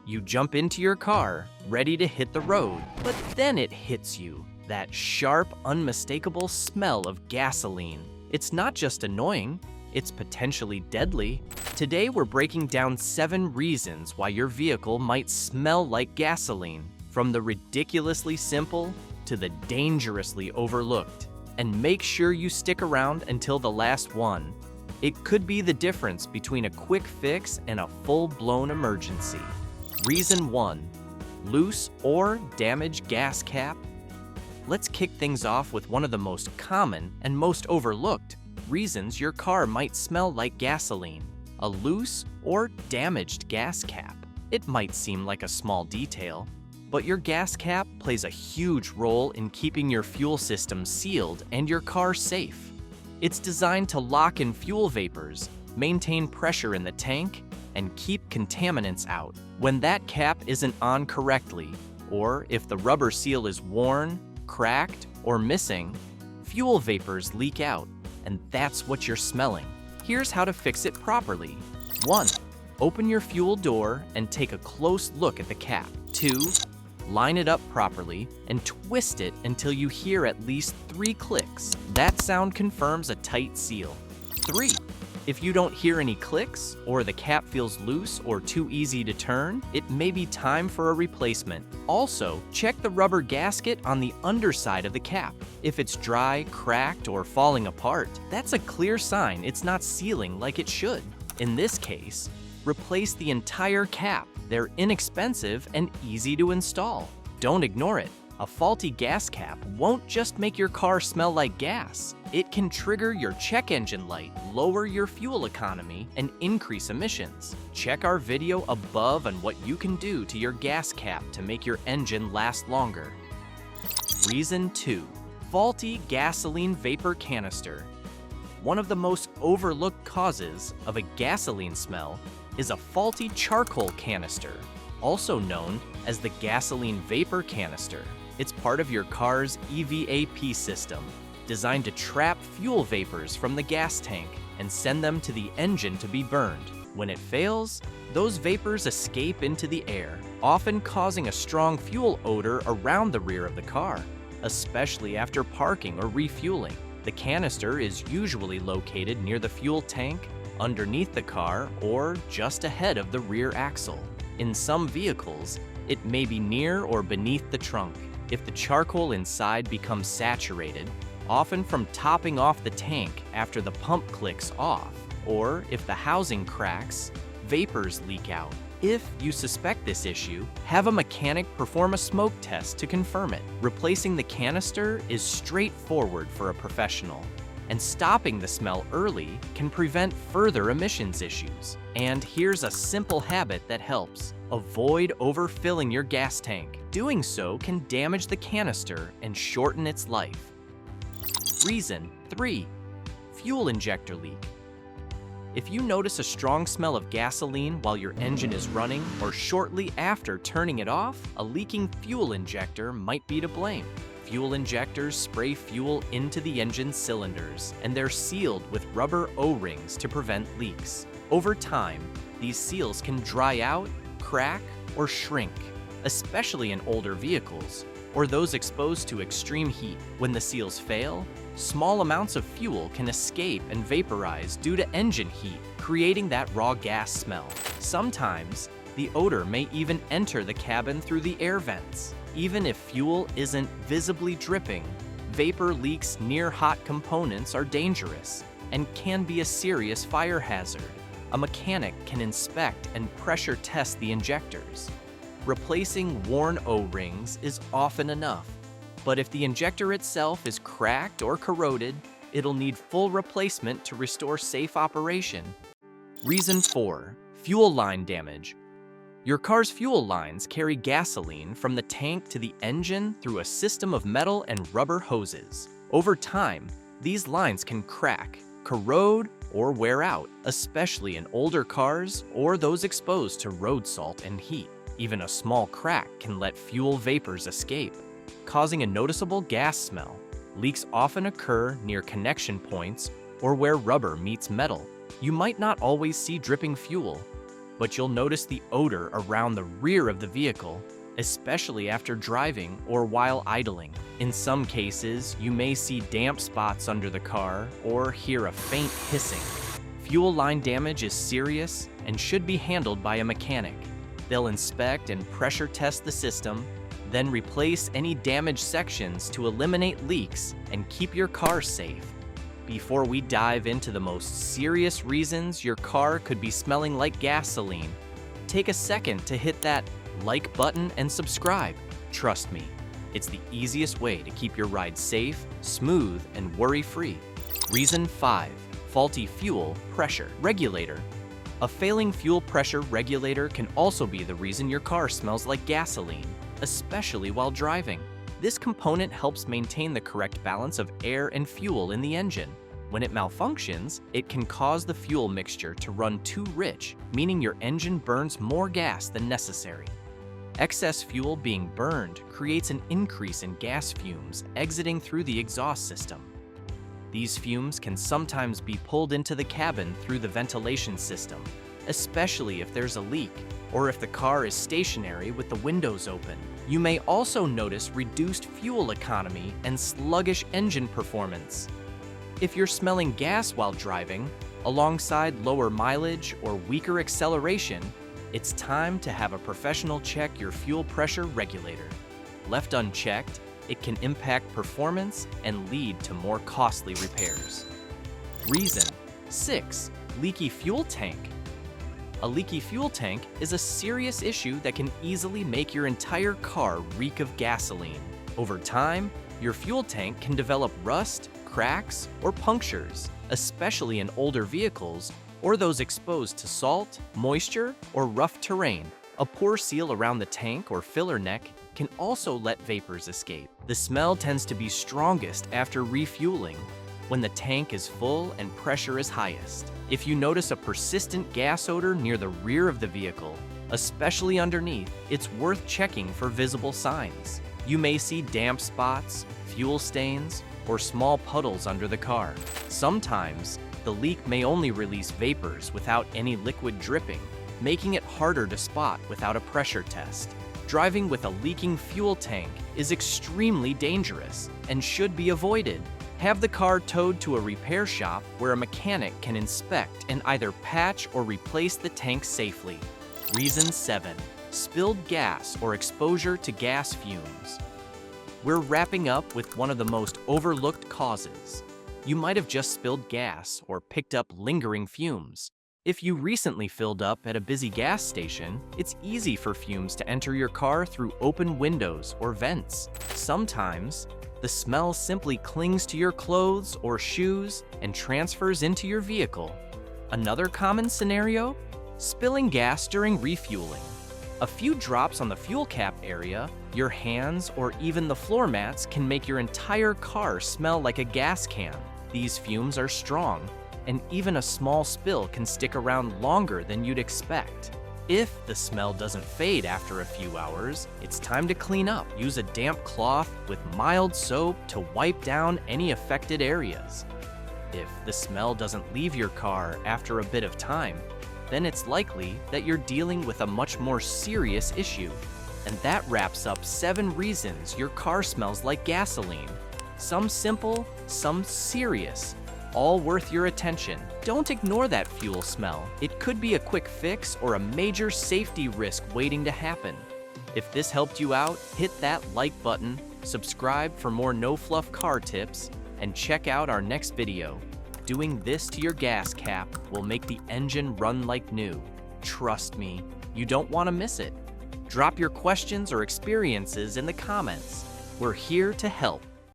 You jump into your car, ready to hit the road, but then it hits you. That sharp, unmistakable smell of gasoline. It's not just annoying, it's potentially deadly. Today we're breaking down 7 reasons why your vehicle might smell like gasoline, from the ridiculously simple to the dangerously overlooked. And make sure you stick around until the last one. It could be the difference between a quick fix and a full-blown emergency. Reason 1. Loose or damaged gas cap. Let's kick things off with one of the most common and most overlooked reasons your car might smell like gasoline: a loose or damaged gas cap. It might seem like a small detail, but your gas cap plays a huge role in keeping your fuel system sealed and your car safe. It's designed to lock in fuel vapors, maintain pressure in the tank, and keep contaminants out. When that cap isn't on correctly, or if the rubber seal is worn, cracked, or missing, fuel vapors leak out, and that's what you're smelling. Here's how to fix it properly. 1. Open your fuel door and take a close look at the cap. 2. Line it up properly and twist it until you hear at least 3 clicks. That sound confirms a tight seal. 3. If you don't hear any clicks, or the cap feels loose or too easy to turn, it may be time for a replacement. Also, check the rubber gasket on the underside of the cap. If it's dry, cracked, or falling apart, that's a clear sign it's not sealing like it should. In this case, replace the entire cap. They're inexpensive and easy to install. Don't ignore it. A faulty gas cap won't just make your car smell like gas. It can trigger your check engine light, lower your fuel economy, and increase emissions. Check our video above on what you can do to your gas cap to make your engine last longer. Reason 2. Faulty gasoline vapor canister. One of the most overlooked causes of a gasoline smell is a faulty charcoal canister, also known as the gasoline vapor canister. It's part of your car's EVAP system, designed to trap fuel vapors from the gas tank and send them to the engine to be burned. When it fails, those vapors escape into the air, often causing a strong fuel odor around the rear of the car, especially after parking or refueling. The canister is usually located near the fuel tank, underneath the car, or just ahead of the rear axle. In some vehicles, it may be near or beneath the trunk. If the charcoal inside becomes saturated, often from topping off the tank after the pump clicks off, or if the housing cracks, vapors leak out. If you suspect this issue, have a mechanic perform a smoke test to confirm it. Replacing the canister is straightforward for a professional, and stopping the smell early can prevent further emissions issues. And here's a simple habit that helps. Avoid overfilling your gas tank. Doing so can damage the canister and shorten its life. Reason 3. Fuel injector leak. If you notice a strong smell of gasoline while your engine is running or shortly after turning it off, a leaking fuel injector might be to blame. Fuel injectors spray fuel into the engine cylinders, and they're sealed with rubber O-rings to prevent leaks. Over time, these seals can dry out, crack, or shrink, especially in older vehicles or those exposed to extreme heat. When the seals fail, small amounts of fuel can escape and vaporize due to engine heat, creating that raw gas smell. Sometimes, the odor may even enter the cabin through the air vents. Even if fuel isn't visibly dripping, vapor leaks near hot components are dangerous and can be a serious fire hazard. A mechanic can inspect and pressure test the injectors. Replacing worn O-rings is often enough, but if the injector itself is cracked or corroded, it'll need full replacement to restore safe operation. Reason 4. Fuel line damage. Your car's fuel lines carry gasoline from the tank to the engine through a system of metal and rubber hoses. Over time, these lines can crack, corrode, or wear out, especially in older cars or those exposed to road salt and heat. Even a small crack can let fuel vapors escape, causing a noticeable gas smell. Leaks often occur near connection points or where rubber meets metal. You might not always see dripping fuel, but you'll notice the odor around the rear of the vehicle, especially after driving or while idling. In some cases, you may see damp spots under the car or hear a faint hissing. Fuel line damage is serious and should be handled by a mechanic. They'll inspect and pressure test the system, then replace any damaged sections to eliminate leaks and keep your car safe. Before we dive into the most serious reasons your car could be smelling like gasoline, take a second to hit that like button and subscribe. Trust me, it's the easiest way to keep your ride safe, smooth, and worry-free. Reason 5. Faulty fuel pressure regulator. A failing fuel pressure regulator can also be the reason your car smells like gasoline, especially while driving. This component helps maintain the correct balance of air and fuel in the engine. When it malfunctions, it can cause the fuel mixture to run too rich, meaning your engine burns more gas than necessary. Excess fuel being burned creates an increase in gas fumes exiting through the exhaust system. These fumes can sometimes be pulled into the cabin through the ventilation system, especially if there's a leak or if the car is stationary with the windows open. You may also notice reduced fuel economy and sluggish engine performance. If you're smelling gas while driving, alongside lower mileage or weaker acceleration, it's time to have a professional check your fuel pressure regulator. Left unchecked, it can impact performance and lead to more costly repairs. Reason 6. Leaky fuel tank. A leaky fuel tank is a serious issue that can easily make your entire car reek of gasoline. Over time, your fuel tank can develop rust, cracks, or punctures, especially in older vehicles or those exposed to salt, moisture, or rough terrain. A poor seal around the tank or filler neck can also let vapors escape. The smell tends to be strongest after refueling, when the tank is full and pressure is highest. If you notice a persistent gas odor near the rear of the vehicle, especially underneath, it's worth checking for visible signs. You may see damp spots, fuel stains, or small puddles under the car. Sometimes, the leak may only release vapors without any liquid dripping, making it harder to spot without a pressure test. Driving with a leaking fuel tank is extremely dangerous and should be avoided. Have the car towed to a repair shop where a mechanic can inspect and either patch or replace the tank safely. Reason 7. Spilled gas or exposure to gas fumes. We're wrapping up with one of the most overlooked causes. You might have just spilled gas or picked up lingering fumes. If you recently filled up at a busy gas station, it's easy for fumes to enter your car through open windows or vents. Sometimes, the smell simply clings to your clothes or shoes and transfers into your vehicle. Another common scenario? Spilling gas during refueling. A few drops on the fuel cap area, your hands, or even the floor mats can make your entire car smell like a gas can. These fumes are strong, and even a small spill can stick around longer than you'd expect. If the smell doesn't fade after a few hours, it's time to clean up. Use a damp cloth with mild soap to wipe down any affected areas. If the smell doesn't leave your car after a bit of time, then it's likely that you're dealing with a much more serious issue. And that wraps up 7 reasons your car smells like gasoline. Some simple, some serious, all worth your attention. Don't ignore that fuel smell. It could be a quick fix or a major safety risk waiting to happen. If this helped you out, hit that like button, subscribe for more no-fluff car tips, and check out our next video. Doing this to your gas cap will make the engine run like new. Trust me, you don't want to miss it. Drop your questions or experiences in the comments. We're here to help.